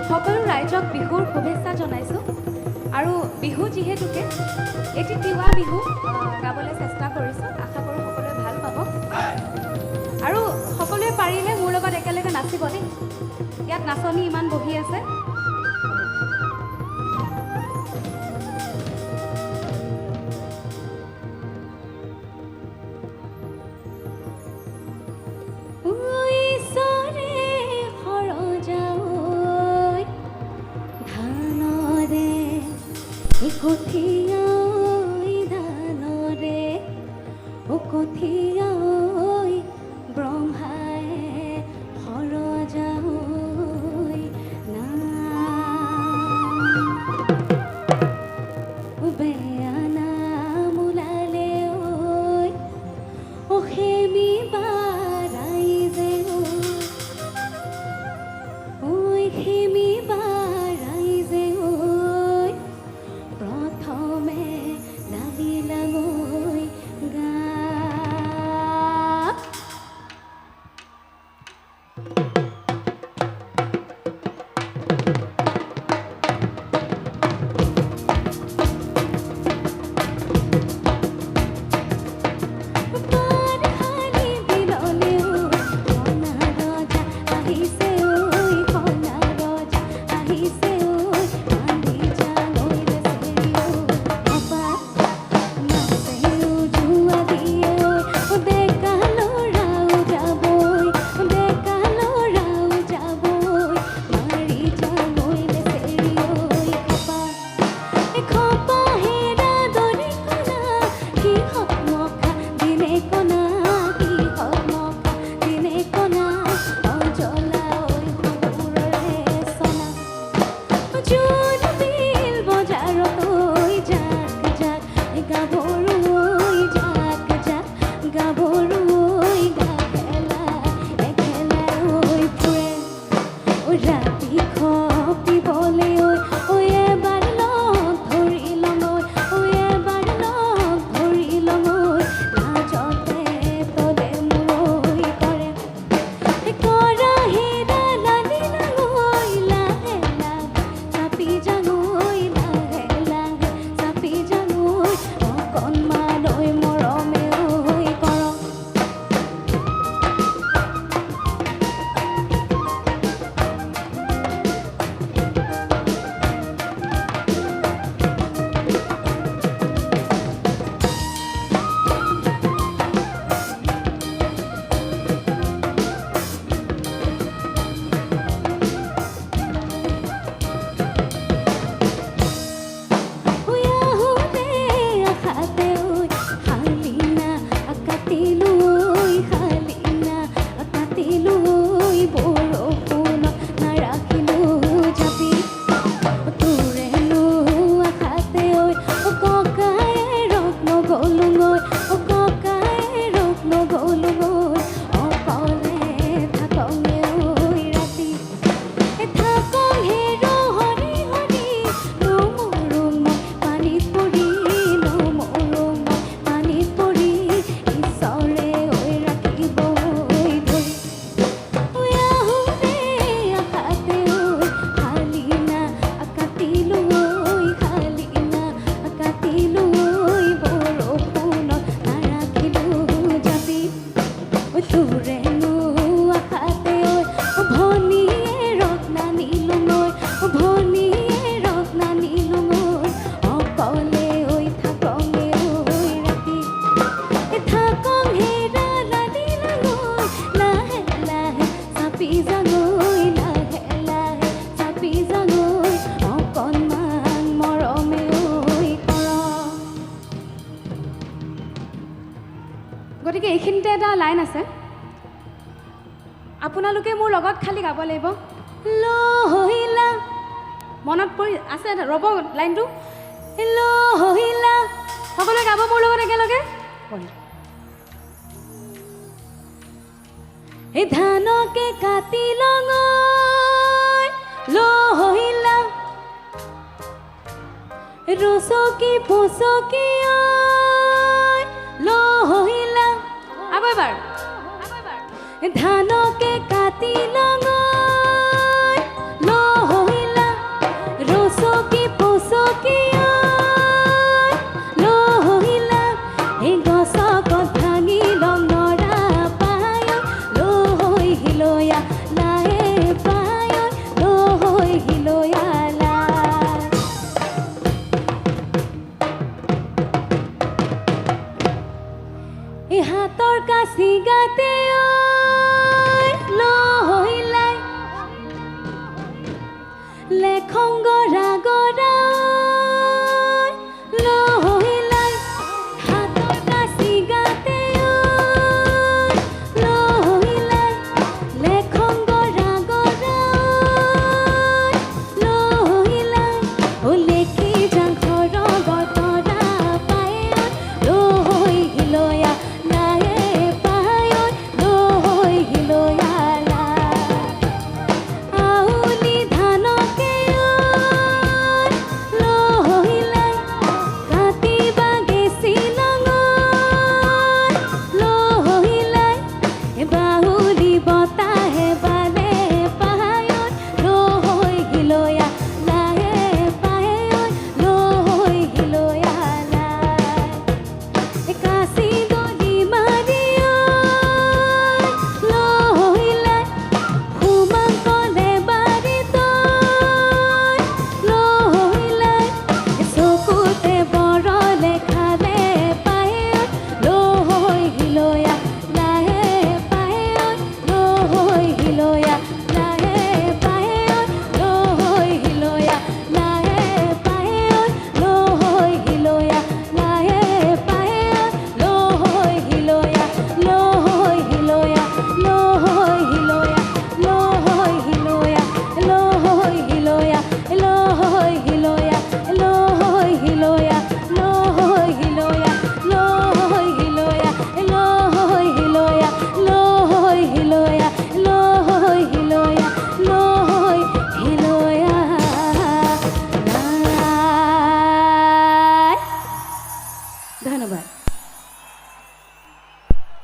সকলো ৰাইজক বিহুৰ শুভেচ্ছা জনাইছোঁ আৰু বিহু যিহেতুকে এটি তিৱা বিহু গাবলৈ চেষ্টা কৰিছোঁ। আশা কৰোঁ সকলোৱে ভাল পাব আৰু সকলোৱে পাৰিলে মোৰ লগত একেলগে নাচিব দেই। ইয়াত নাচনি ইমান বহি আছে। কঠিয়া ধানৰে কঠিয়া ব্ৰহ্মাই সৰজাই না বেয়া নাম ওলালে অসেমি বাৰাই যে সেমি বাৰাই যে প্ৰথমে লাগিলাগৈ গা গতিকে এইখিনিতে এটা লাইন আছে, আপোনালোকে মোৰ লগত খালি গাব লাগিব। লহিলা মনত পৰি আছে, ৰ'ব লাইনটো। লহিলা সকলোৱে গাব মোৰ লগত একেলগে। এই ধানকে কাটি লঙৈ লহিলা ৰচকি পচকি লহিলা। আকৌ এবাৰ ধানকে কাটি লঙৈ গাতে লহিলাই লেখংগ ৰাগৰ